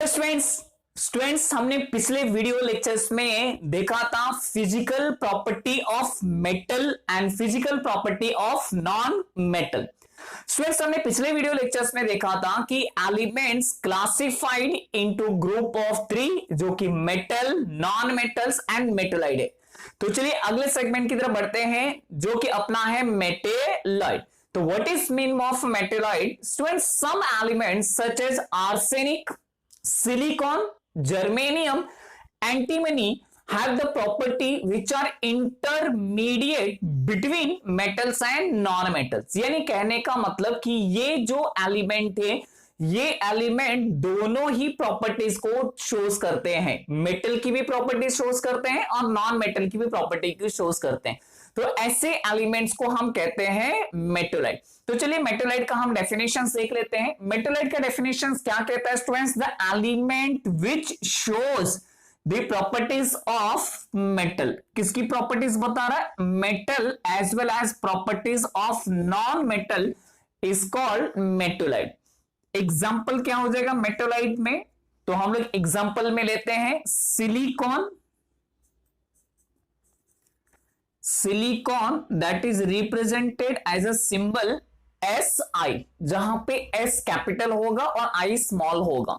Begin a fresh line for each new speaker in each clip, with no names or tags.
Students students हमने पिछले video lectures में देखा था physical property of metal and physical property of non metal. Students हमने पिछले वीडियो लेक्चर्स में देखा था कि elements classified into group of 3 जो कि मेटल, नॉन मेटल्स एंड मेटलाइड है। तो चलिए अगले सेगमेंट की तरफ बढ़ते हैं जो कि अपना है मेटेलॉइड। तो what is mean of metalloid? Students some elements such as arsenic, silicon, germanium, antimony have the property which are intermediate between metals and non-metals। यानी कहने का मतलब कि ये जो एलिमेंट है ये एलिमेंट दोनों ही प्रॉपर्टीज को शोज करते हैं, मेटल की भी प्रॉपर्टीज शोज करते हैं और नॉन मेटल की भी प्रॉपर्टी को शोज करते हैं। तो ऐसे एलिमेंट्स को हम कहते हैं मेटेलाइट। तो चलिए मेटेलाइट का हम डेफिनेशन देख लेते हैं। मेटेलाइट का डेफिनेशन क्या कहता है students? The element which shows the properties of metal. किसकी प्रॉपर्टीज बता रहा है? Metal as well as properties of non metal is called metalloid. Example क्या हो जाएगा मेटेलाइट में? तो हम लोग एग्जाम्पल में लेते हैं silicon. Silicon that is represented as a symbol SI, जहां पे S कैपिटल होगा और I स्मॉल होगा।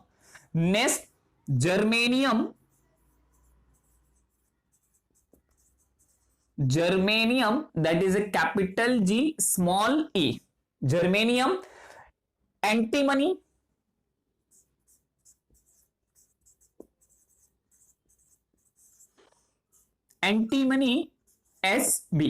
Next germanium, germanium that is a capital G small E, germanium. Antimony, antimony SB।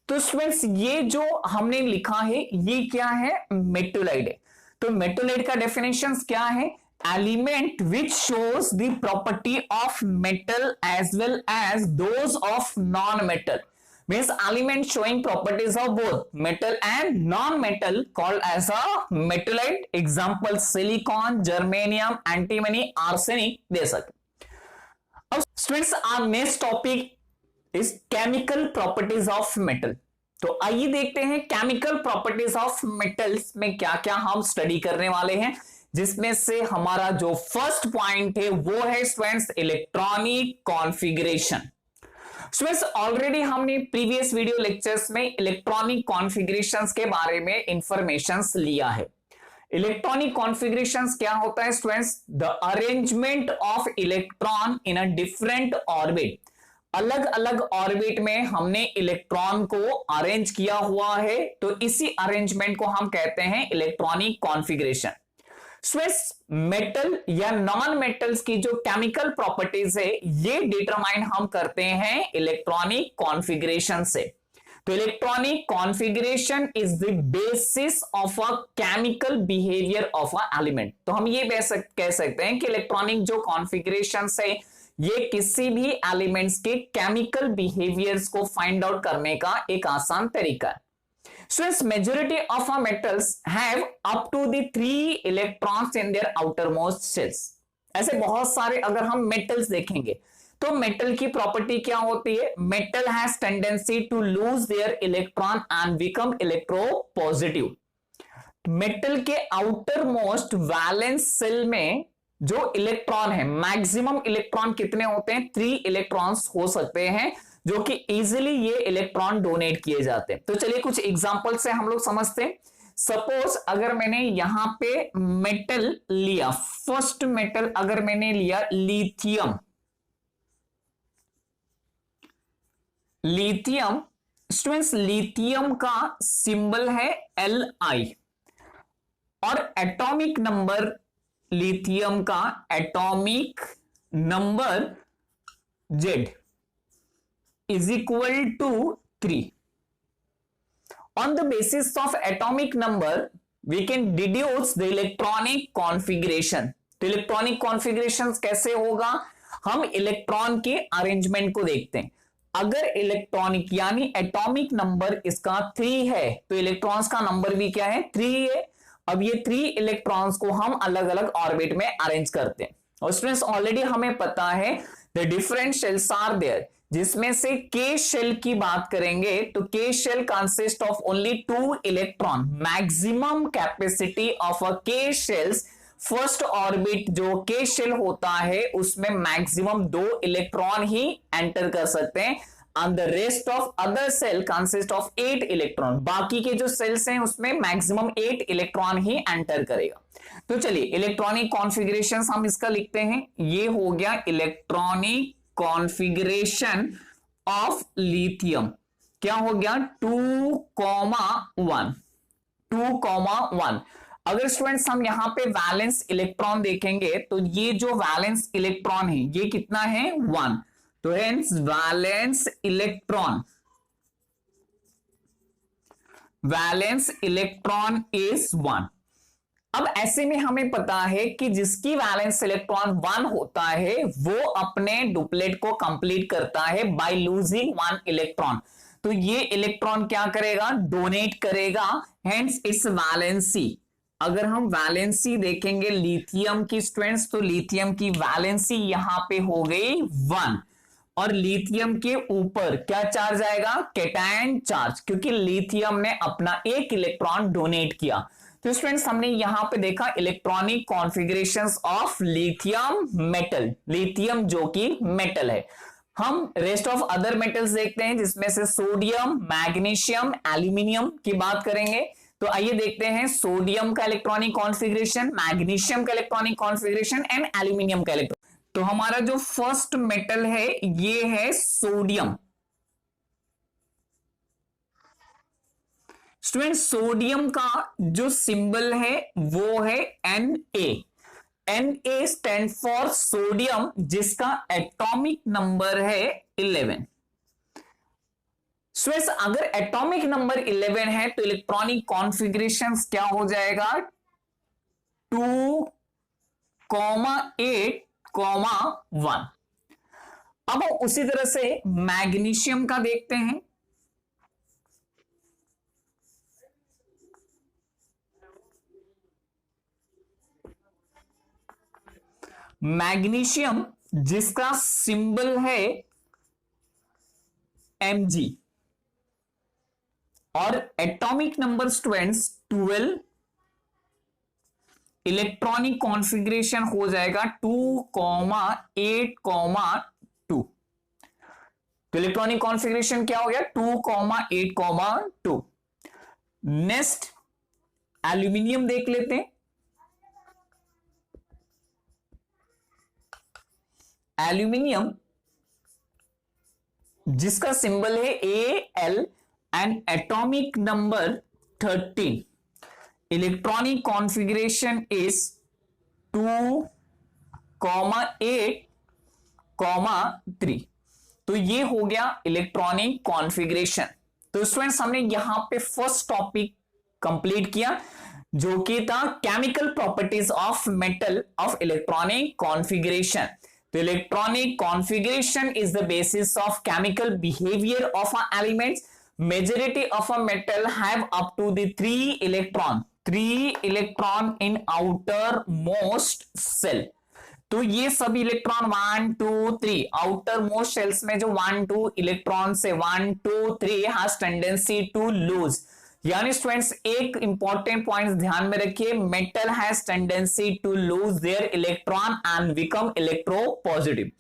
तो स्टूडेंट्स ये जो हमने लिखा है ये क्या है? मेटेलाइड है। तो मेटेलाइड का डेफिनेशन क्या है? Element which shows the property of metal as well as those of non metal, means element showing properties of both metal and non metal called as a metalloid. Example silicon, germanium, antimony, arsenic दे सकते। अब students our next topic is chemical properties of metal. तो आइए देखते हैं chemical properties of metals में क्या क्या हम स्टडी करने वाले हैं, जिसमें से हमारा जो फर्स्ट पॉइंट है वो है students electronic configuration. Students already हमने प्रीवियस वीडियो लेक्चर्स में इलेक्ट्रॉनिक कॉन्फ़िगरेशंस के बारे में इंफॉर्मेशंस लिया है। इलेक्ट्रॉनिक कॉन्फ़िगरेशंस क्या होता है students? The arrangement of electron in a different orbit. अलग अलग ऑर्बिट में हमने इलेक्ट्रॉन को अरेंज किया हुआ है, तो इसी अरेंजमेंट को हम कहते हैं इलेक्ट्रॉनिक कॉन्फ़िगरेशन। स्विस मेटल या नॉन मेटल्स की जो केमिकल प्रॉपर्टीज है ये डिटरमाइन हम करते हैं इलेक्ट्रॉनिक कॉन्फ़िगरेशन से। तो electronic configuration is the basis of a chemical behaviour of a element. तो हम ये कह सकते हैं कि इलेक्ट्रॉनिक जो कॉन्फ़िगरेशन है ये किसी भी एलिमेंट्स के केमिकल बिहेवियर्स को फाइंड आउट करने का एक आसान तरीका है। Since majority of our metals have up to the 3 electrons in their outermost shells। ऐसे बहुत सारे अगर हम मेटल्स देखेंगे तो मेटल की प्रॉपर्टी क्या होती है? Metal has tendency to lose their electron and become electropositive. Metal के आउटर मोस्ट वैलेंस सेल में जो इलेक्ट्रॉन है, मैक्सिमम इलेक्ट्रॉन कितने होते हैं? 3 इलेक्ट्रॉन्स हो सकते हैं जो कि इजीली ये इलेक्ट्रॉन डोनेट किए जाते हैं। तो चलिए कुछ एग्जांपल से हम लोग समझते हैं। सपोज अगर मैंने यहां पे मेटल लिया, फर्स्ट मेटल अगर मैंने लिया लिथियम, लिथियम स्टूडेंट्स लिथियम का सिंबल है Li और एटॉमिक नंबर लिथियम का atomic number Z is equal to 3। On the basis of atomic number we can deduce the electronic configuration। तो इलेक्ट्रॉनिक कॉन्फ़िगरेशन कैसे होगा? हम इलेक्ट्रॉन के अरेंजमेंट को देखते हैं। अगर इलेक्ट्रॉनिक यानी एटॉमिक नंबर इसका 3 है तो इलेक्ट्रॉन्स का नंबर भी क्या है? 3 है। अब ये 3 इलेक्ट्रॉन्स को हम अलग अलग ऑर्बिट में अरेंज करते हैं। और स्टूडेंट्स ऑलरेडी हमें पता है the different shells are there, जिसमें से के शेल की बात करेंगे तो K shell consist of only 2 electron. Maximum capacity of a K shells first orbit जो के शेल होता है उसमें मैक्सिमम 2 इलेक्ट्रॉन ही एंटर कर सकते हैं and the rest of other cell consist of 8 electron. बाकी के जो सेल्स हैं उसमें मैक्सिमम 8 इलेक्ट्रॉन ही एंटर करेगा। तो चलिए इलेक्ट्रॉनिक कॉन्फ़िगरेशन हम इसका लिखते हैं, ये हो गया इलेक्ट्रॉनिक कॉन्फ़िगरेशन ऑफ लिथियम। क्या हो गया 2,1 2,1। अगर स्टूडेंट्स हम यहां पे वैलेंस इलेक्ट्रॉन देखेंगे तो ये जो वैलेंस इलेक्ट्रॉन है ये कितना है 1, तो हेंस वैलेंस इलेक्ट्रॉन इज 1। अब ऐसे में हमें पता है कि जिसकी वैलेंस इलेक्ट्रॉन 1 होता है वो अपने डुप्लेट को कंप्लीट करता है बाय लूजिंग 1 इलेक्ट्रॉन। तो ये इलेक्ट्रॉन क्या करेगा, डोनेट करेगा, हेंस इट्स वैलेंसी। अगर हम वैलेंसी देखेंगे लिथियम की स्टूडेंट्स, तो लिथियम की वैलेंसी यहां पे हो गई 1 और लिथियम के ऊपर क्या चार्ज आएगा, कैटायन चार्ज, क्योंकि लिथियम ने अपना 1 इलेक्ट्रॉन डोनेट किया। तो स्टूडेंट्स हमने यहां पे देखा electronic configurations of lithium metal, lithium जो कि मेटल है। हम रेस्ट ऑफ अदर मेटल्स देखते हैं जिसमें से सोडियम, मैग्नीशियम, एल्यूमिनियम की बात करेंगे। तो आइए देखते हैं सोडियम का इलेक्ट्रॉनिक कॉन्फ़िगरेशन, मैग्नीशियम का इलेक्ट्रॉनिक कॉन्फ़िगरेशन एंड एल्यूमिनियम का इलेक्ट्रॉनिक। तो हमारा जो फर्स्ट मेटल है ये है सोडियम। स्टूडेंट सोडियम का जो सिंबल है वो है Na। Na stand for sodium जिसका एटॉमिक नंबर है 11। स्टूडेंट्स अगर एटॉमिक नंबर 11 है तो इलेक्ट्रॉनिक कॉन्फ़िगरेशन क्या हो जाएगा 2,8,1। अब उसी तरह से मैग्नीशियम का देखते हैं। मैग्नीशियम जिसका सिंबल है Mg और atomic number students 12, electronic configuration हो जाएगा 2,8,2। तो इलेक्ट्रॉनिक कॉन्फ़िगरेशन क्या हो गया 2,8,2। नेक्स्ट एल्यूमिनियम देख लेते हैं। एल्यूमिनियम जिसका सिंबल है Al and atomic number 13, electronic configuration is 2,8,3। तो ये हो गया इलेक्ट्रॉनिक कॉन्फ़िगरेशन। तो स्टूडेंट्स हमने यहां पे फर्स्ट टॉपिक कंप्लीट किया जो कि था chemical properties of metal of electronic configuration. तो electronic configuration is the basis of chemical behaviour of a elements. Majority of a metal have up to the 3 electron in outermost cell। तो ये सभी electron 1 2 3 outer most sales में जो 1 2 electron से 1 2 3 has tendency to lose. यानी स्टूडेंट्स एक important point ध्यान में रखिए, metal has tendency to lose their electron and become electropositive.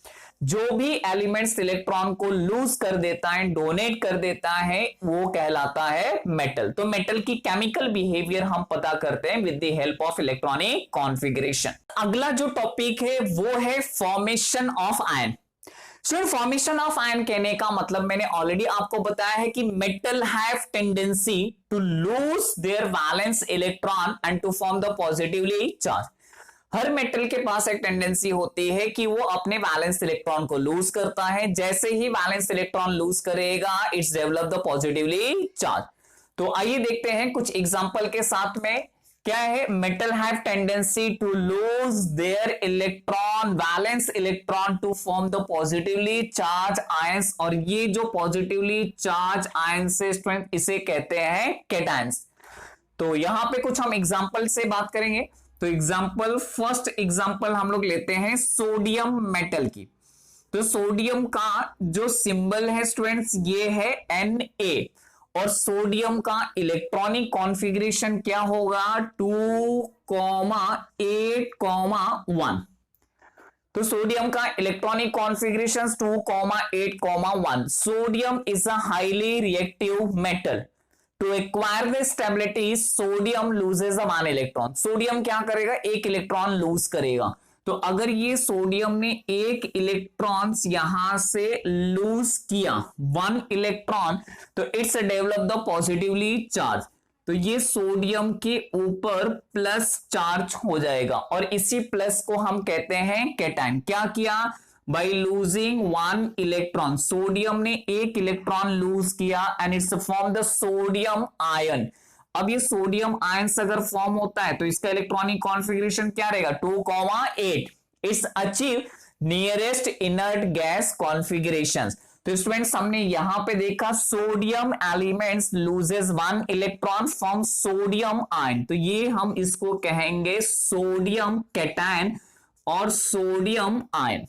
जो भी एलिमेंट्स इलेक्ट्रॉन को लूज कर देता है, डोनेट कर देता है, वो कहलाता है मेटल। तो मेटल की केमिकल बिहेवियर हम पता करते हैं with the help of electronic configuration. अगला जो टॉपिक है वो है formation of ion. Formation of ion कहने का मतलब मैंने ऑलरेडी आपको बताया है कि metal have tendency to lose their valence electron and to form the positively charge. हर मेटल के पास एक टेंडेंसी होती है कि वो अपने वैलेंस इलेक्ट्रॉन को लूज करता है। जैसे ही वैलेंस इलेक्ट्रॉन लूज करेगा it's develop the positively charge. तो आइए देखते हैं कुछ एग्जांपल के साथ में क्या है। Metal have tendency to lose their electron, valence electron to form the positively charge ions, और ये जो पॉजिटिवली चार्ज आयंस है स्टूडेंट इसे कहते हैं कैटायंस। तो यहां पे कुछ हम एग्जांपल से बात करेंगे। तो एग्जांपल, फर्स्ट एग्जांपल हम लोग लेते हैं सोडियम मेटल की। तो सोडियम का जो सिंबल है स्टूडेंट्स ये है Na और सोडियम का इलेक्ट्रॉनिक कॉन्फ़िगरेशन क्या होगा 2,8,1। तो सोडियम का electronic configuration 2,8,1। Sodium is a highly reactive metal. To acquire the stability sodium loses one electron. Sodium क्या करेगा, एक इलेक्ट्रॉन लूज करेगा। तो अगर ये सोडियम ने एक इलेक्ट्रॉन यहां से लूज किया 1 इलेक्ट्रॉन, तो it's develop the positively charge. तो ये सोडियम के ऊपर प्लस चार्ज हो जाएगा और इसी प्लस को हम कहते हैं कैटायन। क्या किया, बाई लूजिंग 1 इलेक्ट्रॉन, सोडियम ने एक इलेक्ट्रॉन लूज किया and it's form the sodium ion. अब ये सोडियम आयन अगर फॉर्म होता है तो इसका इलेक्ट्रॉनिक कॉन्फ़िगरेशन क्या रहेगा 2,8। It's achieve nearest inert gas configuration. तो स्टूडेंट्स हमने यहां पे देखा sodium elements loses 1 electron from sodium ion. तो ये हम इसको कहेंगे सोडियम कैटायन और सोडियम आयन।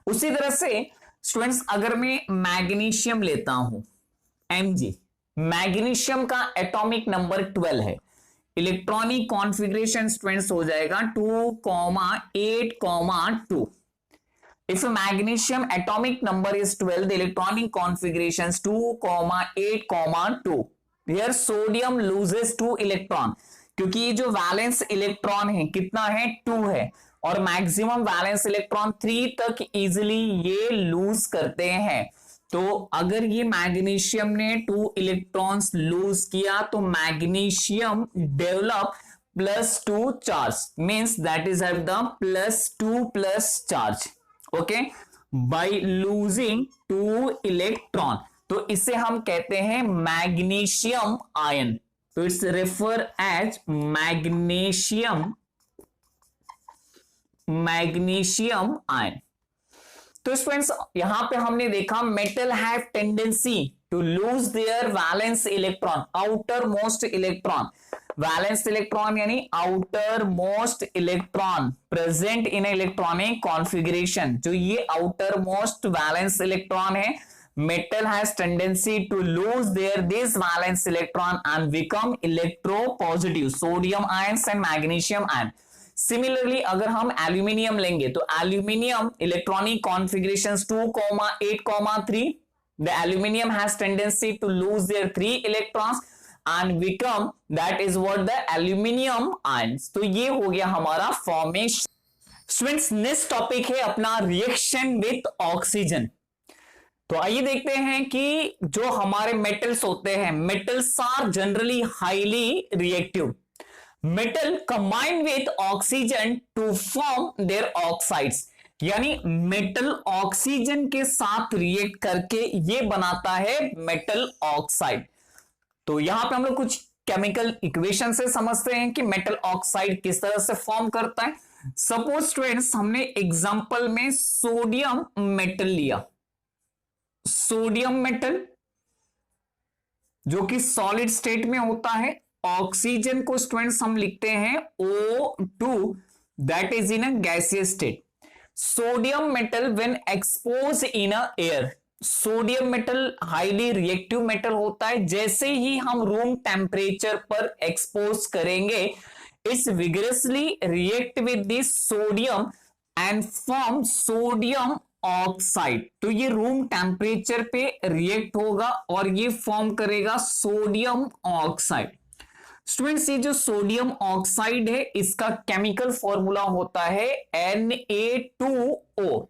उसी तरह से स्टूडेंट्स अगर मैं मैग्नीशियम लेता हूं Mg, मैग्नीशियम का एटॉमिक नंबर 12 है। इलेक्ट्रॉनिक कॉन्फ़िगरेशन स्टूडेंट्स हो जाएगा 2,8,2। If magnesium atomic number is 12, the electronic configuration is 2,8,2. Here sodium loses 2 electron, क्योंकि ये जो वैलेंस इलेक्ट्रॉन है कितना है 2 है और मैक्सिमम वैलेंस इलेक्ट्रॉन 3 तक इजिली ये लूज करते हैं। तो अगर ये मैग्नीशियम ने 2 इलेक्ट्रॉन्स लूज किया तो magnesium develop +2 charge, means that is have the +2+ charge. Okay, by losing 2 electron. तो इसे हम कहते हैं मैग्नीशियम आयन। तो it's refer as magnesium ion. तो स्टूडेंट्स यहां पे हमने देखा metal have tendency to lose their valence electron, outermost electron. Valence electron यानी outermost electron present in electronic configuration. जो ये आउटर मोस्ट वैलेंस इलेक्ट्रॉन है, metal has tendency to lose this valence electron and become electropositive, sodium ions and magnesium ion. Similarly अगर हम aluminium लेंगे तो aluminium electronic configurations 2,8,3। the aluminium has tendency to lose their 3 electrons and become that is what the aluminium ions। तो ये हो गया हमारा formation. Students next topic है अपना रिएक्शन विथ ऑक्सीजन। तो आइए देखते हैं कि जो हमारे मेटल्स होते हैं, metals are generally highly reactive. Metal combined with oxygen to form their oxides, यानी मेटल ऑक्सीजन के साथ रिएक्ट करके ये बनाता है मेटल ऑक्साइड। तो यहां पे हम लोग कुछ केमिकल इक्वेशन से समझते हैं कि मेटल ऑक्साइड किस तरह से फॉर्म करता है। सपोज स्टूडेंट्स हमने एग्जांपल में सोडियम मेटल लिया, सोडियम मेटल जो कि सॉलिड स्टेट में होता है। ऑक्सीजन को स्टूडेंट्स हम लिखते हैं O2, that is in a gaseous state. Sodium metal when expose in a air, sodium metal highly reactive metal होता है। जैसे ही हम रूम टेम्परेचर पर एक्सपोज करेंगे, it's vigorously react with this sodium and form sodium oxide. तो ये room temperature पे react होगा और ये फॉर्म करेगा सोडियम ऑक्साइड। स्टूडेंट्स ये जो सोडियम ऑक्साइड है इसका केमिकल फॉर्मूला होता है Na2O।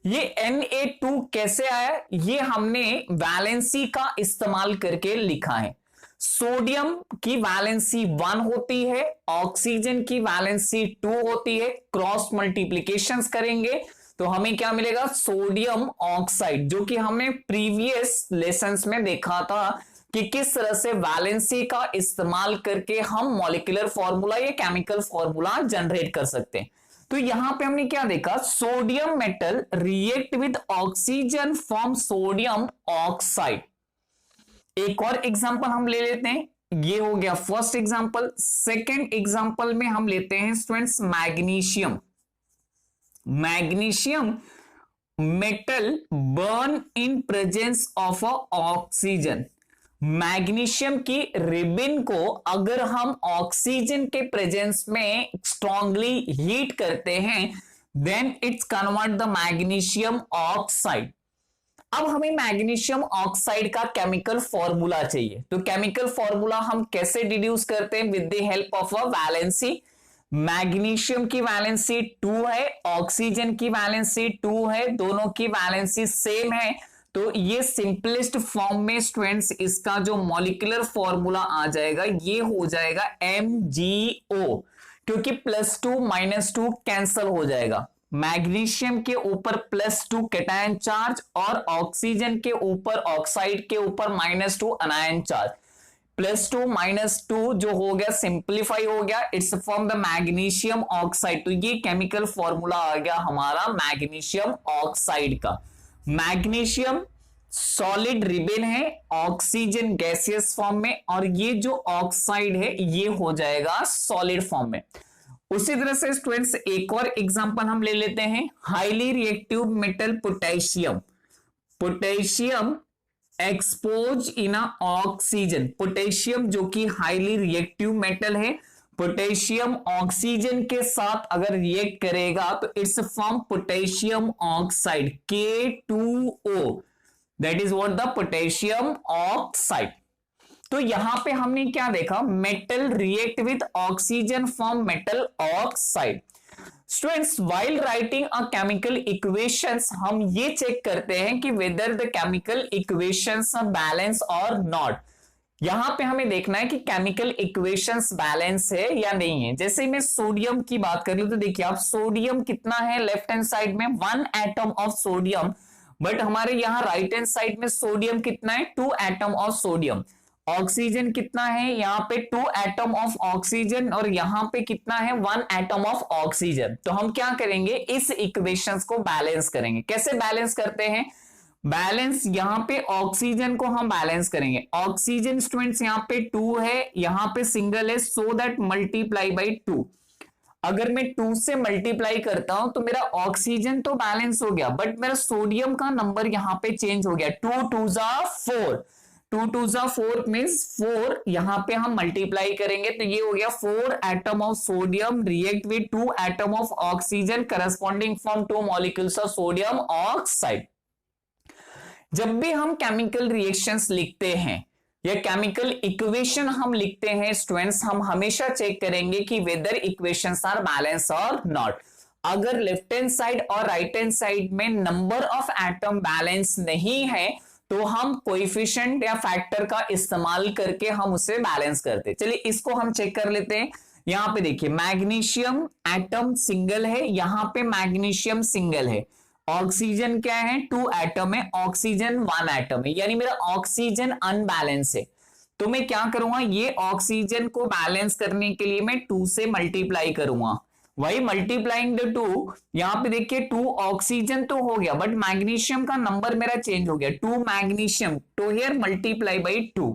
ये Na2 कैसे आया, ये हमने वैलेंसी का इस्तेमाल करके लिखा है। सोडियम की वैलेंसी 1 होती है, ऑक्सीजन की वैलेंसी 2 होती है। क्रॉस मल्टीप्लीकेशंस करेंगे तो हमें क्या मिलेगा, सोडियम ऑक्साइड, जो कि हमने प्रीवियस लेसन्स में देखा था कि किस तरह से वैलेंसी का इस्तेमाल करके हम मॉलिक्यूलर फॉर्मूला या केमिकल फॉर्मूला जनरेट कर सकते हैं। तो यहां पे हमने क्या देखा, sodium metal react with oxygen form sodium oxide. एक और एग्जांपल हम ले लेते हैं, ये हो गया फर्स्ट एग्जांपल। सेकंड एग्जांपल में हम लेते हैं students magnesium. Magnesium metal burn in presence of oxygen. Magnesium की रिबन को अगर हम ऑक्सीजन के प्रेजेंस में स्ट्रांगली हीट करते हैं then its convert the magnesium oxide. अब हमें मैग्नीशियम ऑक्साइड का केमिकल फॉर्मूला चाहिए, तो केमिकल फॉर्मूला हम कैसे डिड्यूस करते हैं? With the help of a valency. Magnesium की वैलेंसी 2 है, ऑक्सीजन की वैलेंसी 2 है, दोनों की वैलेंसी सेम है, तो ये सिंपलेस्ट फॉर्म में स्टूडेंट्स इसका जो मॉलिक्यूलर फॉर्मूला आ जाएगा ये हो जाएगा MgO, क्योंकि +2 -2 कैंसल हो जाएगा। मैग्नीशियम के ऊपर +2 कैटायन चार्ज और ऑक्सीजन के ऊपर ऑक्साइड के ऊपर -2 अनायन चार्ज, +2 -2 जो हो गया सिंप्लीफाई हो गया, it's form the magnesium oxide. तो ये केमिकल फॉर्मूला आ गया हमारा मैग्नीशियम ऑक्साइड का। मैग्नीशियम सॉलिड रिबन है, ऑक्सीजन गैसियस फॉर्म में, और ये जो ऑक्साइड है ये हो जाएगा सॉलिड फॉर्म में। उसी तरह से स्टूडेंट्स एक और एग्जांपल हम ले लेते हैं, highly reactive metal potassium. Potassium expose in oxygen, potassium जो कि हाईली रिएक्टिव मेटल है, पोटेशियम ऑक्सीजन के साथ अगर रिएक्ट करेगा तो its form potassium oxide K2O, that is what the potassium oxide. तो यहां पे हमने क्या देखा? Metal react with oxygen form metal oxide. Students while writing a chemical equations हम ये चेक करते हैं कि whether the chemical equations are balance और नॉट। यहां पे हमें देखना है कि केमिकल इक्वेशंस बैलेंस है या नहीं है। जैसे मैं सोडियम की बात कर लूं तो देखिए आप, सोडियम कितना है लेफ्ट हैंड साइड में 1 एटम ऑफ सोडियम, बट हमारे यहां राइट हैंड साइड में सोडियम कितना है 2 एटम ऑफ सोडियम। ऑक्सीजन कितना है यहाँ पे 2 एटम ऑफ ऑक्सीजन, और यहाँ पे कितना है 1 एटम ऑफ ऑक्सीजन। तो हम क्या करेंगे? इस इक्वेशंस को बैलेंस करेंगे। कैसे बैलेंस करते हैं? बैलेंस यहाँ पे ऑक्सीजन को हम बैलेंस करेंगे। ऑक्सीजन स्टूडेंट्स यहाँ पे 2 है, यहाँ पे सिंगल है, सो दैट मल्टीप्लाई बाई 2। अगर मैं 2 से मल्टीप्लाई करता हूं तो मेरा ऑक्सीजन तो बैलेंस हो गया, बट मेरा सोडियम का नंबर यहाँ पे चेंज हो गया। 2 2 जा 4, 2 2 जा 4 मींस 4, यहां पे हम मल्टीप्लाई करेंगे तो ये हो गया 4 atom of sodium react with 2 atom of oxygen corresponding from 2 molecules of sodium oxide. जब भी हम केमिकल रिएक्शंस लिखते हैं या केमिकल इक्वेशन हम लिखते हैं स्टूडेंट्स, हम हमेशा चेक करेंगे कि वेदर इक्वेशंस आर बैलेंस और नॉट। अगर लेफ्ट हैंड साइड और राइट हैंड साइड में नंबर ऑफ एटम बैलेंस नहीं है तो हम कोएफिशिएंट या फैक्टर का इस्तेमाल करके हम उसे बैलेंस करते हैं। चलिए इसको हम चेक कर लेते हैं। यहां पे देखिए मैग्नीशियम एटम सिंगल है, यहां पे मैग्नीशियम सिंगल है, ऑक्सीजन क्या है 2 एटम है, ऑक्सीजन 1 एटम है, यानी मेरा ऑक्सीजन अनबैलेंस है। तो मैं क्या करूंगा? ये ऑक्सीजन को बैलेंस करने के लिए मैं 2 से मल्टीप्लाई करूंगा। वही मल्टीप्लाइंग द 2, यहां पे देखिए 2 ऑक्सीजन तो हो गया, बट मैग्नीशियम का नंबर मेरा चेंज हो गया, 2 मैग्नीशियम, तो हियर मल्टीप्लाई बाई 2।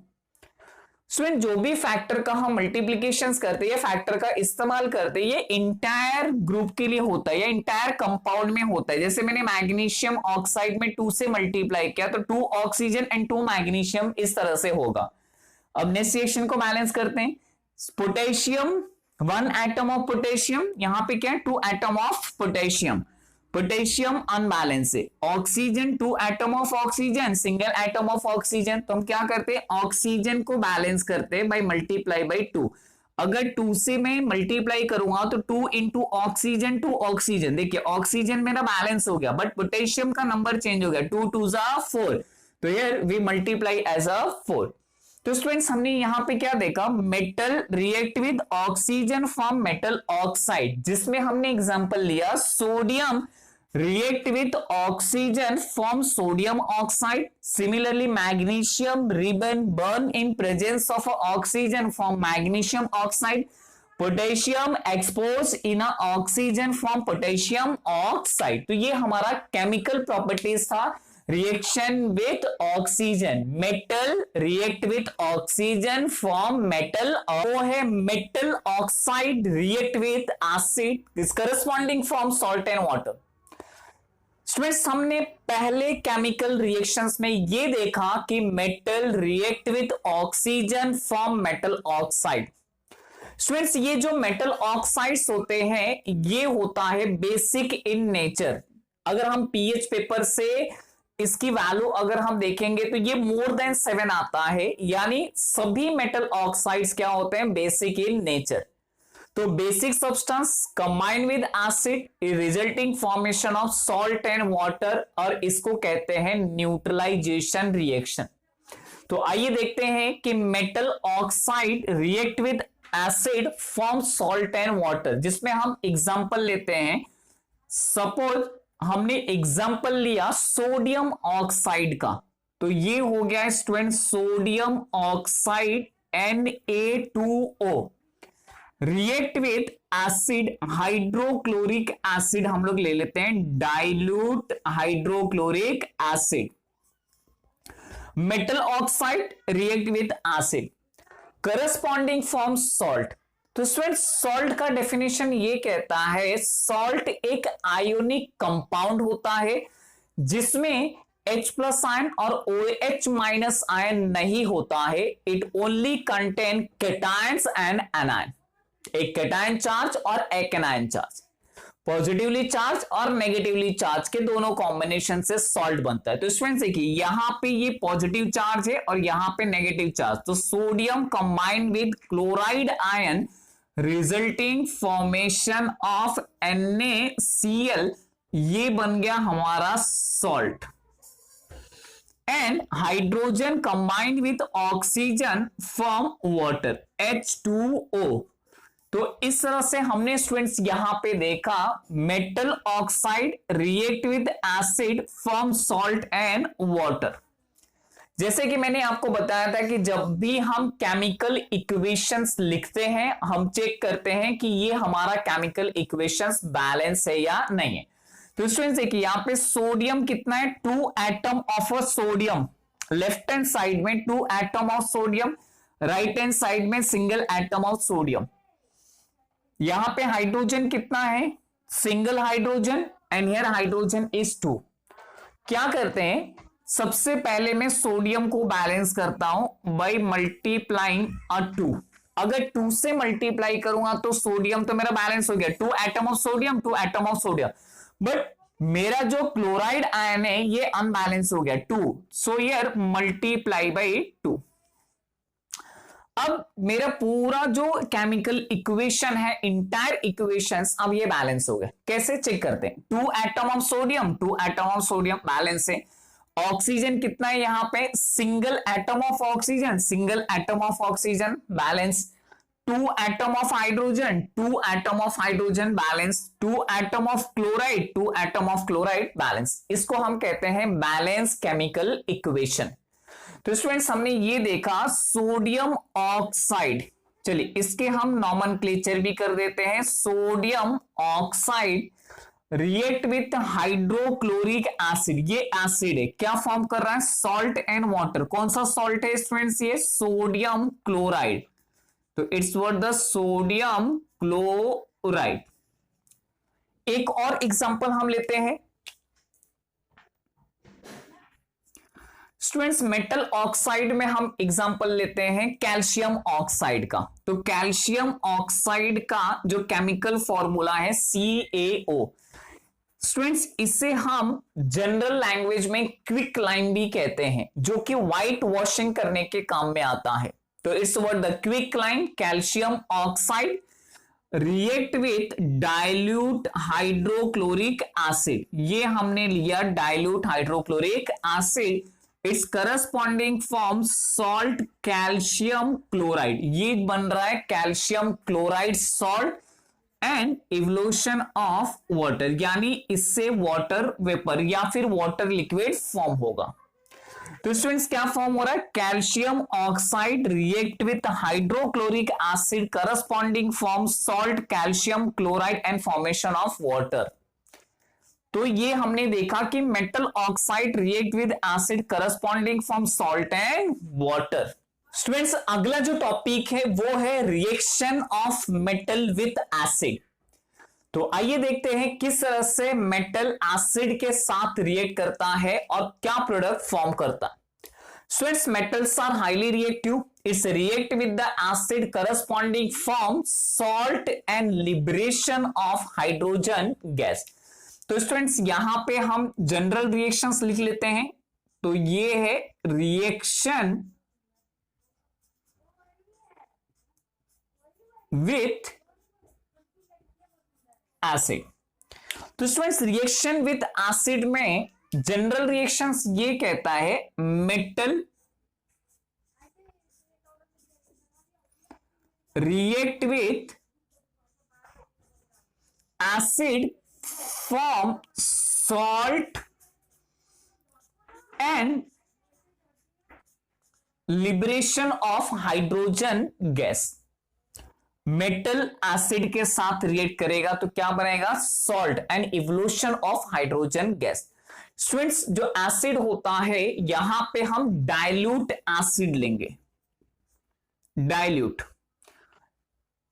स्टूडेंट जो भी फैक्टर का हम मल्टीप्लीकेशंस करते हैं, फैक्टर का इस्तेमाल करते हैं, ये इंटायर ग्रुप के लिए होता है या इंटायर कंपाउंड में होता है। जैसे मैंने मैग्नीशियम ऑक्साइड में 2 से मल्टीप्लाई किया तो 2 ऑक्सीजन एंड 2 मैग्नीशियम इस तरह से होगा। अब नेक्स्ट रिएक्शन को बैलेंस करते हैं। पोटेशियम 1 एटम ऑफ पोटेशियम, यहां पे क्या है 2 atom of potassium, potassium unbalance है। Oxygen 2 atom of oxygen, single atom of oxygen, तो हम क्या करते हैं? ऑक्सीजन को बैलेंस करते हैं बाय मल्टीप्लाई बाय 2। अगर 2 से मैं मल्टीप्लाई करूंगा तो 2 इंटू ऑक्सीजन 2 ऑक्सीजन, देखिए ऑक्सीजन मेरा बैलेंस हो गया, बट पोटेशियम का नंबर चेंज हो गया, 2 2 जा 4, तो here we multiply as a 4। तो स्टूडेंट्स हमने यहां पे क्या देखा? Metal react with oxygen form metal oxide, जिसमें हमने एग्जांपल लिया sodium react with oxygen form sodium oxide. Similarly, magnesium ribbon burn in presence of oxygen form magnesium oxide. Potassium expose in a oxygen form potassium oxide. तो ये हमारा chemical properties था reaction with oxygen. Metal react with oxygen form metal, वो है metal oxide react with acid, this corresponding from salt and water. Students हमने पहले chemical reactions में ये देखा कि metal react with oxygen form metal oxide. Students ये जो मेटल ऑक्साइड्स होते हैं ये होता है बेसिक इन नेचर। अगर हम पीएच पेपर से इसकी वैल्यू अगर हम देखेंगे तो ये मोर देन 7 आता है, यानी सभी मेटल ऑक्साइड्स क्या होते हैं, बेसिक इन नेचर। तो basic substance combine with acid resulting formation of salt and water, और इसको कहते हैं न्यूट्रलाइजेशन रिएक्शन। तो आइए देखते हैं कि metal oxide react with acid form salt and water, जिसमें हम एग्जांपल लेते हैं। सपोज हमने एग्जांपल लिया सोडियम ऑक्साइड का, तो ये हो गया student sodium oxide Na2O react with acid hydrochloric acid, हम लोग ले लेते हैं dilute hydrochloric acid. Metal oxide react with acid corresponding form salt. तो स्टूडेंट सॉल्ट का डेफिनेशन ये कहता है सॉल्ट एक आयोनिक कंपाउंड होता है जिसमें H प्लस आयन और OH माइनस आयन नहीं होता है। It only contain cations and anion, एक कैटायन चार्ज और एक एनायन चार्ज, पॉजिटिवली चार्ज और नेगेटिवली चार्ज के दोनों कॉम्बिनेशन से सॉल्ट बनता है। तो स्टूडेंट्स देखिए यहां पे ये पॉजिटिव चार्ज है और यहां पे नेगेटिव चार्ज, तो sodium combined with chloride ion resulting formation of NaCl, ये बन गया हमारा salt. And hydrogen combined with oxygen form water H2O। तो इस तरह से हमने स्टूडेंट्स यहां पे देखा metal oxide react with acid form salt and water. जैसे कि मैंने आपको बताया था कि जब भी हम केमिकल इक्वेशंस लिखते हैं हम चेक करते हैं कि ये हमारा केमिकल इक्वेशंस बैलेंस है या नहीं है। तो स्टूडेंट्स देखिए यहां पे सोडियम कितना है, 2 atom of a sodium, left hand side में 2 atom of sodium, right hand side में सिंगल एटम ऑफ सोडियम। यहां पे हाइड्रोजन कितना है, single hydrogen, and here hydrogen is 2। क्या करते हैं, सबसे पहले मैं सोडियम को बैलेंस करता हूं बाय मल्टीप्लाइंग 2। अगर 2 से मल्टीप्लाई करूंगा तो सोडियम तो मेरा बैलेंस हो गया, 2 atom of sodium 2 atom of sodium, but मेरा जो क्लोराइड आयन है ये अनबैलेंस हो गया 2, सो हियर मल्टीप्लाई बाय 2। अब मेरा पूरा जो केमिकल इक्वेशन है, इंटायर इक्वेशंस, अब ये बैलेंस हो गए। कैसे चेक करते हैं, 2 atom of sodium 2 atom of sodium balance है। ऑक्सीजन कितना है यहां पे, single atom of oxygen single atom of oxygen balance, 2 atom of hydrogen 2 atom of hydrogen balance, 2 atom of chloride 2 atom of chloride balance. इसको हम कहते हैं balance chemical equation. तो स्टूडेंट्स हमने ये देखा सोडियम ऑक्साइड, चलिए इसके हम नॉमेनक्लेचर भी कर देते हैं। Sodium oxide react with hydrochloric acid, ये एसिड है, क्या फॉर्म कर रहा है, सॉल्ट एंड वाटर। कौन सा सॉल्ट है स्टूडेंट्स, ये सोडियम क्लोराइड, तो it's what the sodium chloride. एक और एग्जांपल हम लेते हैं स्टूडेंट्स, मेटल ऑक्साइड में हम एग्जांपल लेते हैं कैल्शियम ऑक्साइड का। तो कैल्शियम ऑक्साइड का जो केमिकल फॉर्मूला है CaO। स्टूडेंट्स इसे हम जनरल लैंग्वेज में क्विक लाइम भी कहते हैं, जो कि व्हाइट वॉशिंग करने के काम में आता है। तो it's what the quick lime, calcium oxide react with dilute hydrochloric acid, ये हमने लिया dilute hydrochloric acid, it's corresponding form salt calcium chloride, ये बन रहा है calcium chloride salt, and evolution of water, यानी इससे वाटर वेपर या फिर वाटर लिक्विड फॉर्म होगा। तो स्टूडेंट्स क्या फॉर्म हो रहा है, calcium oxide react with hydrochloric acid corresponding form salt calcium chloride and formation of water. तो ये हमने देखा कि metal oxide react with acid corresponding from salt and water. Students अगला जो टॉपिक है वो है reaction of metal with acid. तो आइए देखते हैं किस तरह से मेटल एसिड के साथ रिएक्ट करता है और क्या प्रोडक्ट फॉर्म करता है। Since metals are highly reactive, it's react with the acid corresponding form salt and liberation of hydrogen gas. तो स्टूडेंट्स यहां पे हम जनरल रिएक्शंस लिख लेते हैं। तो ये है रिएक्शन विथ एसिड। तो स्टूडेंट्स रिएक्शन विथ एसिड में जनरल रिएक्शंस ये कहता है metal react with acid form salt and liberation of hydrogen gas. Metal acid के साथ रिएक्ट करेगा तो क्या बनेगा, salt and evolution of hydrogen gas. Students जो एसिड होता है यहां पे हम डाइल्यूट एसिड लेंगे, डाइल्यूट,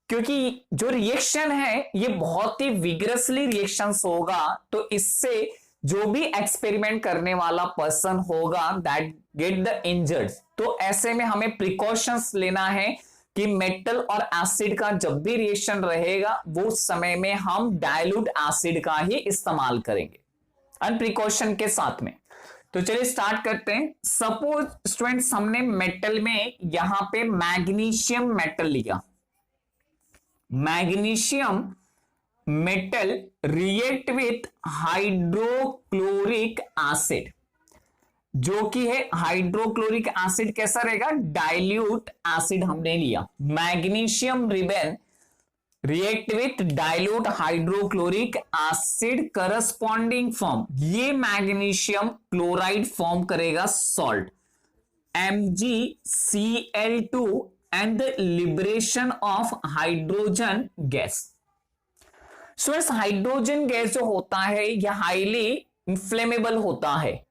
क्योंकि जो रिएक्शन है ये बहुत ही विगरसली रिएक्शंस होगा, तो इससे जो भी एक्सपेरिमेंट करने वाला पर्सन होगा दैट गेट द इंजर्ड। तो ऐसे में हमें प्रिकॉशंस लेना है कि मेटल और एसिड का जब भी रिएक्शन रहेगा वो समय में हम डाइल्यूट एसिड का ही इस्तेमाल करेंगे एंड प्रिकॉशन के साथ में। तो चलिए स्टार्ट करते हैं। सपोज स्टूडेंट्स हमने मेटल में यहां पे मैग्नीशियम मेटल लिया, magnesium metal react with hydrochloric acid, जो कि है हाइड्रोक्लोरिक एसिड कैसा रहेगा, डाइल्यूट एसिड हमने लिया। Magnesium ribbon react with dilute hydrochloric acid corresponding form, ये मैग्नीशियम क्लोराइड फॉर्म करेगा salt MgCl2 and the liberation of hydrogen gas. Students hydrogen gas जो होता है यह हाईली इंफ्लेमेबल होता है,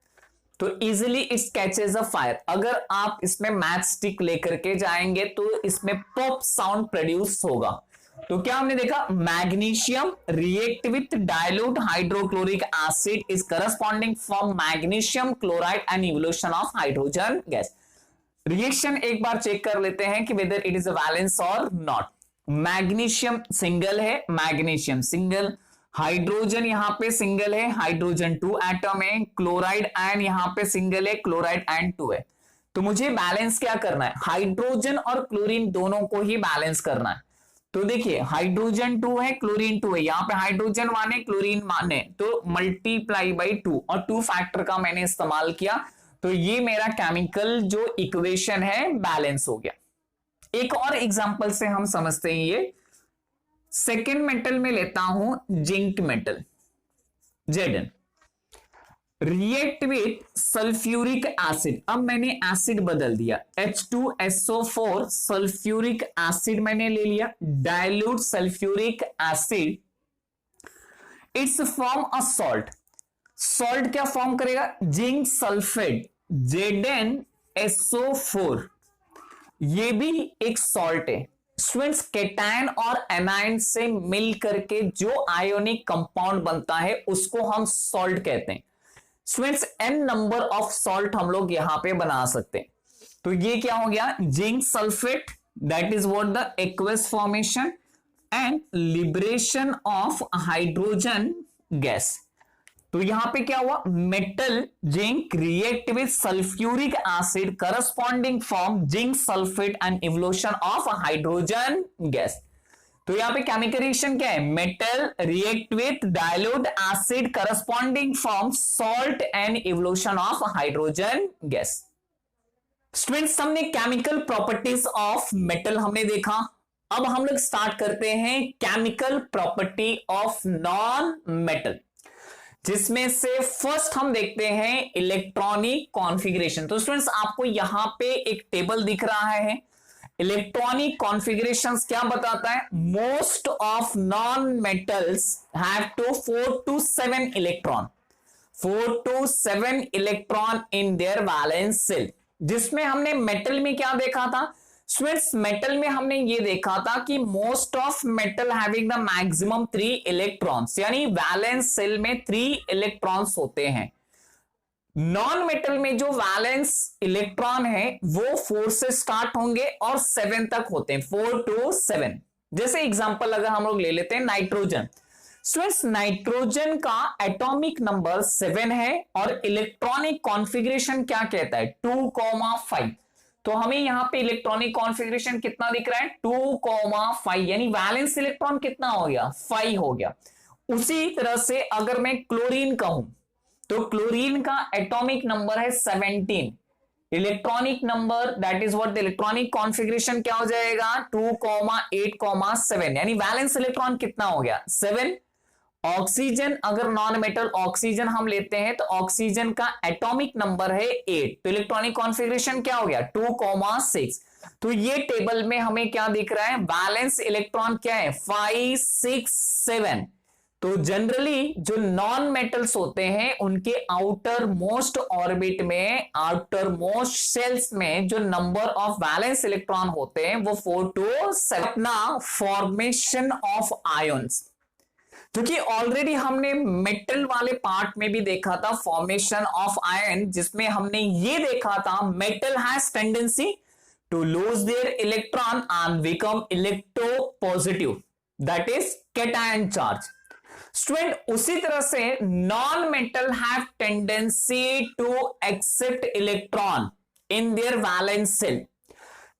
तो easily it catches a fire. अगर आप इसमें मैच स्टिक लेकर के जाएंगे तो इसमें पॉप साउंड प्रोड्यूस होगा। तो क्या हमने देखा, magnesium react with dilute hydrochloric acid is corresponding from magnesium chloride and evolution of hydrogen gas. Reaction एक बार चेक कर लेते हैं कि whether it is a valence और नॉट। मैग्नीशियम सिंगल है, मैग्नीशियम सिंगल, हाइड्रोजन यहां पे सिंगल है, हाइड्रोजन 2 एटम है, क्लोराइड आयन यहां पे सिंगल है, क्लोराइड आयन 2 है। तो मुझे बैलेंस क्या करना है, हाइड्रोजन और क्लोरीन दोनों को ही बैलेंस करना है। तो देखिए हाइड्रोजन 2 है, क्लोरीन 2 है, यहां पे हाइड्रोजन 1 है, क्लोरीन 1 है, तो मल्टीप्लाई बाई 2 और 2 फैक्टर का मैंने इस्तेमाल किया, तो ये मेरा केमिकल जो इक्वेशन है बैलेंस हो गया। एक और एग्जांपल से हम समझते हैं ये। सेकेंड मेटल में लेता हूं zinc metal Zn, react with sulphuric acid. अब मैंने एसिड बदल दिया, H2SO4 सल्फ्यूरिक एसिड मैंने ले लिया, dilute sulphuric acid, it's form a salt. Salt क्या फॉर्म करेगा, जिंक सल्फेट ZnSO4, ये भी एक सॉल्ट है। स्टूडेंट्स केटायन और एनायन से मिल करके जो आयोनिक कंपाउंड बनता है उसको हम सॉल्ट कहते हैं। Students n number of salt हम लोग यहां पे बना सकते हैं। तो ये क्या हो गया, zinc sulphate, that is what the aqueous formation and liberation of hydrogen gas. तो यहां पे क्या हुआ, metal zinc react with sulphuric acid corresponding form zinc sulphate and evolution of hydrogen gas. तो यहां पे केमिकल रिएक्शन क्या है, metal react with dilute acid corresponding form salt and evolution of hydrogen gas. Students हमने chemical properties of metal हमने देखा। अब हम लोग स्टार्ट करते हैं chemical property of non metal, जिसमें से फर्स्ट हम देखते हैं इलेक्ट्रॉनिक कॉन्फ़िगरेशन। तो स्टूडेंट्स आपको यहां पे एक टेबल दिख रहा है, इलेक्ट्रॉनिक कॉन्फ़िगरेशंस क्या बताता है, most of non metals have to 4 to 7 electron, 4 to 7 electron in their valence shell. जिसमें हमने मेटल में क्या देखा था, स्टूडेंट्स मेटल में हमने ये देखा था कि most of metal having the maximum 3 electrons, यानी वैलेंस शेल में 3 इलेक्ट्रॉन्स होते हैं। नॉन मेटल में जो वैलेंस इलेक्ट्रॉन है वो 4 से स्टार्ट होंगे और 7 तक होते हैं, 4 to 7। जैसे एग्जांपल अगर हम लोग ले लेते हैं नाइट्रोजन, स्टूडेंट्स नाइट्रोजन का एटॉमिक नंबर 7 है और इलेक्ट्रॉनिक कॉन्फ़िगरेशन क्या कहता है 2,5। तो हमें यहां पे इलेक्ट्रॉनिक कॉन्फ़िगरेशन कितना दिख रहा है 2,5, यानी वैलेंस इलेक्ट्रॉन कितना हो गया 5 हो गया। उसी तरह से अगर मैं क्लोरीन कहूं तो क्लोरीन का एटॉमिक नंबर है 17, electronic number that is what the electronic configuration क्या हो जाएगा 2,8,7, यानी वैलेंस इलेक्ट्रॉन कितना हो गया 7। ऑक्सीजन, अगर नॉन मेटल ऑक्सीजन हम लेते हैं तो ऑक्सीजन का एटॉमिक नंबर है 8, तो इलेक्ट्रॉनिक कॉन्फ़िगरेशन क्या हो गया 2,6। तो ये टेबल में हमें क्या दिख रहा है वैलेंस इलेक्ट्रॉन क्या है 5, 6, 7। तो जनरली जो नॉन मेटल्स होते हैं उनके आउटर मोस्ट ऑर्बिट में, आउटर मोस्ट शेल्स में जो नंबर ऑफ वैलेंस इलेक्ट्रॉन होते हैं वो 4 to 7। अपना फॉर्मेशन ऑफ आयंस, क्योंकि ऑलरेडी हमने मेटल वाले पार्ट में भी देखा था फॉर्मेशन ऑफ आयन, जिसमें हमने ये देखा था metal has tendency to lose their electron and become electropositive, that is cation charge. Student उसी तरह से non metal have tendency to accept electron in their valence shell.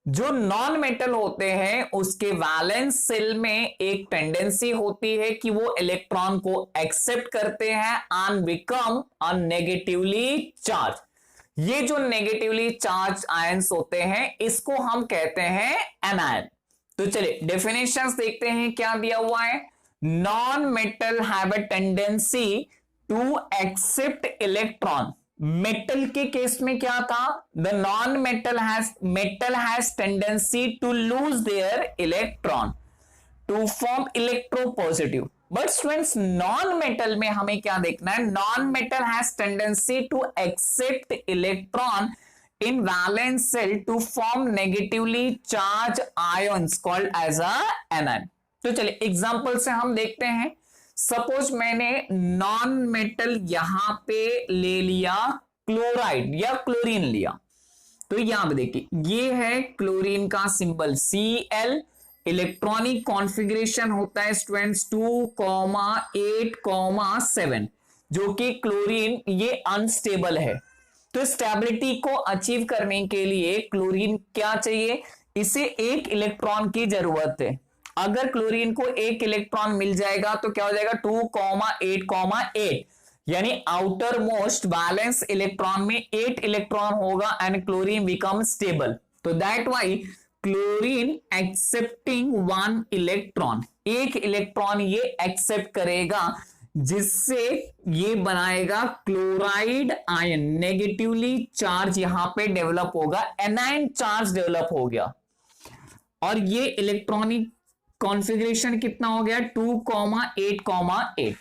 जो नॉन मेटल होते हैं उसके वैलेंस शेल में एक टेंडेंसी होती है कि वो इलेक्ट्रॉन को एक्सेप्ट करते हैं and become a negatively charge. ये जो नेगेटिवली चार्ज आयंस होते हैं इसको हम कहते हैं एनायन। तो चलिए डेफिनेशंस देखते हैं क्या दिया हुआ है। Non metal have a tendency to accept electron. Metal के केस में क्या था the non metal has tendency to lose their electron to form electropositive. But students non metal में हमें क्या देखना है non metal has tendency to accept electron in valence cell to form negatively charged ions called as a anion। तो चलिए example से हम देखते हैं। सपोज मैंने नॉन मेटल यहां पे ले लिया क्लोराइड या क्लोरीन लिया, तो यहां पे देखिए ये है क्लोरीन का सिंबल Cl, इलेक्ट्रॉनिक कॉन्फ़िगरेशन होता है स्टूडेंट्स 2,8,7, जो कि क्लोरीन ये अनस्टेबल है। तो स्टेबिलिटी को अचीव करने के लिए क्लोरीन क्या चाहिए, इसे एक इलेक्ट्रॉन की जरूरत है। अगर क्लोरीन को एक इलेक्ट्रॉन मिल जाएगा तो क्या हो जाएगा 2,8,8, यानी आउटर मोस्ट बैलेंस इलेक्ट्रॉन में 8 इलेक्ट्रॉन होगा एंड क्लोरीन बिकम स्टेबल। तो that why chlorine accepting 1 electron, एक इलेक्ट्रॉन ये एक्सेप्ट करेगा, जिससे ये बनाएगा क्लोराइड आयन, नेगेटिवली चार्ज यहां पे डेवलप होगा, एनायन चार्ज डेवलप हो गया। और ये इलेक्ट्रॉनिक कॉन्फ़िगरेशन कितना हो गया 2,8,8।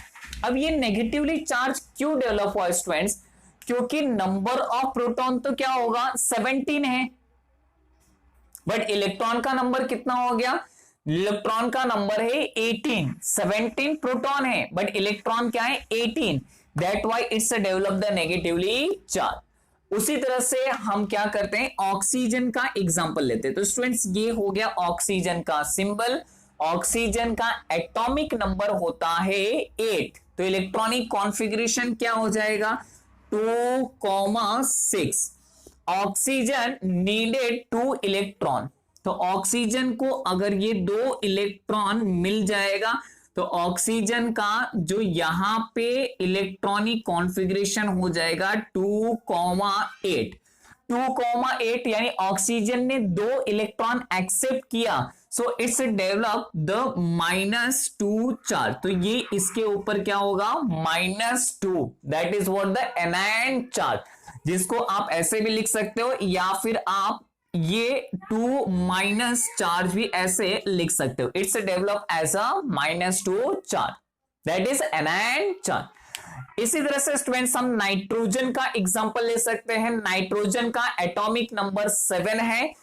अब ये नेगेटिवली चार्ज क्यों डेवलप हुआ स्टूडेंट्स, क्योंकि नंबर ऑफ प्रोटॉन तो क्या होगा 17 है, बट इलेक्ट्रॉन का नंबर कितना हो गया, इलेक्ट्रॉन का नंबर है 18, 17 प्रोटॉन है बट इलेक्ट्रॉन क्या है 18, that why it's develop the negatively charge. उसी तरह से हम क्या करते हैं ऑक्सीजन का एग्जांपल लेते हैं। तो स्टूडेंट्स ये हो गया ऑक्सीजन का सिंबल, ऑक्सीजन का एटॉमिक नंबर होता है 8, तो इलेक्ट्रॉनिक कॉन्फ़िगरेशन क्या हो जाएगा 2,6। ऑक्सीजन नीडेड 2 इलेक्ट्रॉन, तो ऑक्सीजन को अगर ये 2 इलेक्ट्रॉन मिल जाएगा तो ऑक्सीजन का जो यहां पे इलेक्ट्रॉनिक कॉन्फ़िगरेशन हो जाएगा 2,8, 2,8, यानी ऑक्सीजन ने 2 इलेक्ट्रॉन एक्सेप्ट किया, so it's develop the -2 charge. तो ये इसके ऊपर क्या होगा -2, that is what the anion charge, जिसको आप ऐसे भी लिख सकते हो या फिर आप ये 2 माइनस चार्ज भी ऐसे लिख सकते हो। Its develop as a -2 charge, that is anion charge. इसी तरह से स्टूडेंट्स हम नाइट्रोजन का एग्जांपल ले सकते हैं। नाइट्रोजन का एटॉमिक नंबर 7 है,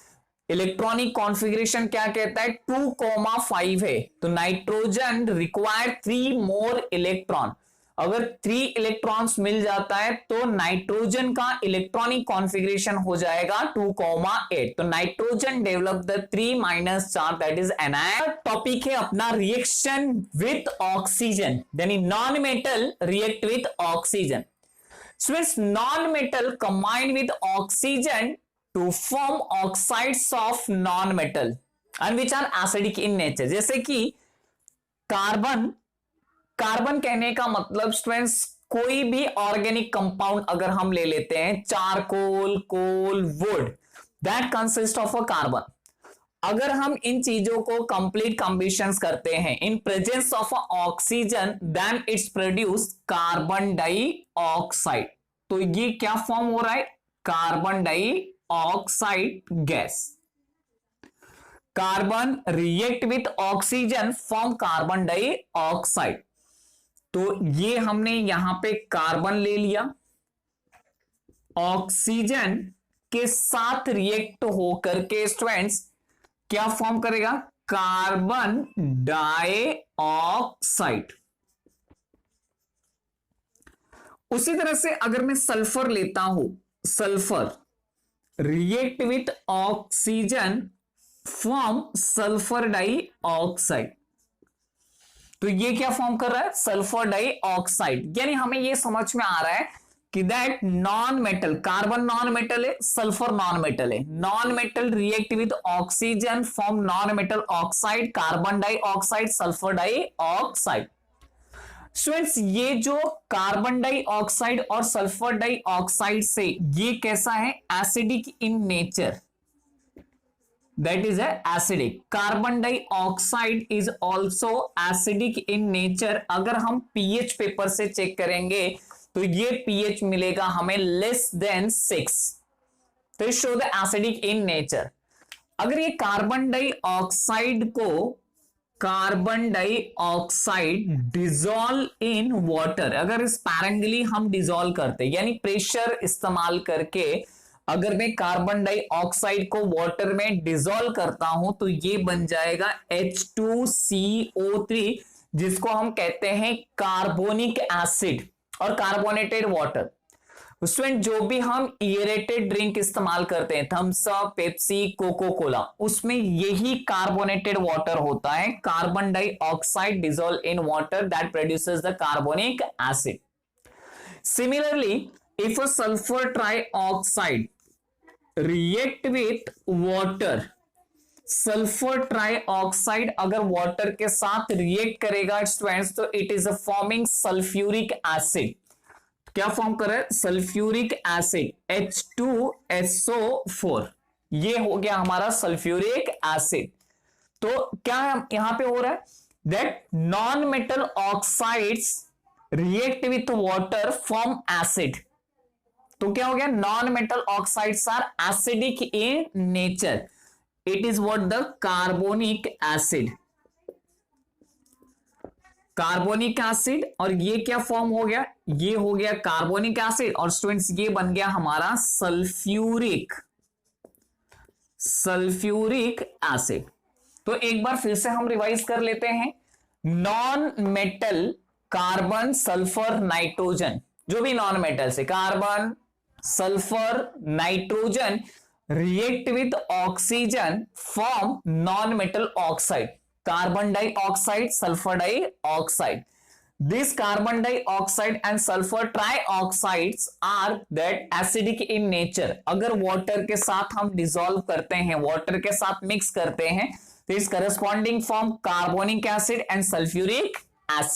इलेक्ट्रॉनिक कॉन्फ़िगरेशन क्या कहता है 2,5 है, तो नाइट्रोजन रिक्वायर 3 मोर इलेक्ट्रॉन। अगर 3 इलेक्ट्रॉन्स मिल जाता है तो नाइट्रोजन का इलेक्ट्रॉनिक कॉन्फ़िगरेशन हो जाएगा 2,8। तो nitrogen develop the 3 charge that is anion. Topic है अपना रिएक्शन विथ ऑक्सीजन, यानी non metal react with oxygen. So it's non-metal combined with oxygen to form oxides of non-metal and which are acidic in nature। जैसे कि carbon, carbon कहने का मतलब students कोई भी ऑर्गेनिक कंपाउंड अगर हम ले लेते हैं, charcoal, coal, wood, that consist of a carbon. अगर हम इन चीजों को कंप्लीट कॉम्बिनेशंस करते हैं in presence of oxygen, then its produce carbon dioxide. तो ये क्या फॉर्म हो रहा है, carbon dioxide gas. Carbon react with oxygen form carbon dioxide. तो ये हमने यहां पे कार्बन ले लिया, ऑक्सीजन के साथ रिएक्ट होकर के स्टूडेंट्स क्या फॉर्म करेगा, कार्बन डाइऑक्साइड। उसी तरह से अगर मैं सल्फर लेता हूं, sulphur react with oxygen form sulphur dioxide. तो ये क्या फॉर्म कर रहा है, सल्फर डाइऑक्साइड। यानी हमें ये समझ में आ रहा है कि that non metal, carbon non metal है, सल्फर नॉन मेटल है, non metal react with oxygen form non metal oxide, carbon dioxide, sulphur dioxide. Students ये जो कार्बन डाइऑक्साइड और सल्फर डाइऑक्साइड से ये कैसा है, acidic in nature, that is a acidic। Carbon dioxide is also acidic in nature. अगर हम pH paper से चेक करेंगे तो ये पीएच मिलेगा हमें लेस देन 6, तो show the acidic in nature. अगर ये कार्बन डाइऑक्साइड को, carbon dioxide dissolve in water, अगर स्पैरेंगली हम डिसॉल्व करते यानी प्रेशर इस्तेमाल करके अगर मैं कार्बन डाइऑक्साइड को वाटर में डिसॉल्व करता हूं तो ये बन जाएगा H2CO3, जिसको हम कहते हैं कार्बोनिक एसिड और कार्बोनेटेड वाटर। स्टूडेंट जो भी हम एरेटेड ड्रिंक इस्तेमाल करते हैं, Thums Up, Pepsi, Coca Cola, उसमें यही कार्बोनेटेड वाटर होता है। Carbon dioxide dissolve in water that produces the carbonic acid. Similarly if a sulfur trioxide react with water, sulphur trioxide अगर वाटर के साथ रिएक्ट करेगा स्टूडेंट्स तो it is a forming sulphuric acid. क्या form कर रहा है, सल्फ्यूरिक एसिड H2SO4। ये हो गया हमारा सल्फ्यूरिक एसिड। तो क्या यहां पे हो रहा है, that non metal oxides react with water form acid. तो क्या हो गया, non metal oxides are acidic in nature, it is what the carbonic acid, carbonic acid. और ये क्या फॉर्म हो गया, ये हो गया कार्बोनिक एसिड और स्टूडेंट्स ये बन गया हमारा सल्फ्यूरिक एसिड। तो एक बार फिर से हम रिवाइज कर लेते हैं, non metal carbon, sulphur, nitrogen, जो भी नॉन मेटल से carbon, sulphur, nitrogen react with oxygen form non metal oxide, carbon dioxide, sulphur dioxide. This carbon dioxide and sulfur trioxides are that acidic in nature। अगर water के साथ हम dissolve करते हैं, water के साथ मिक्स करते हैं तो इस corresponding form carbonic acid and sulphuric acid.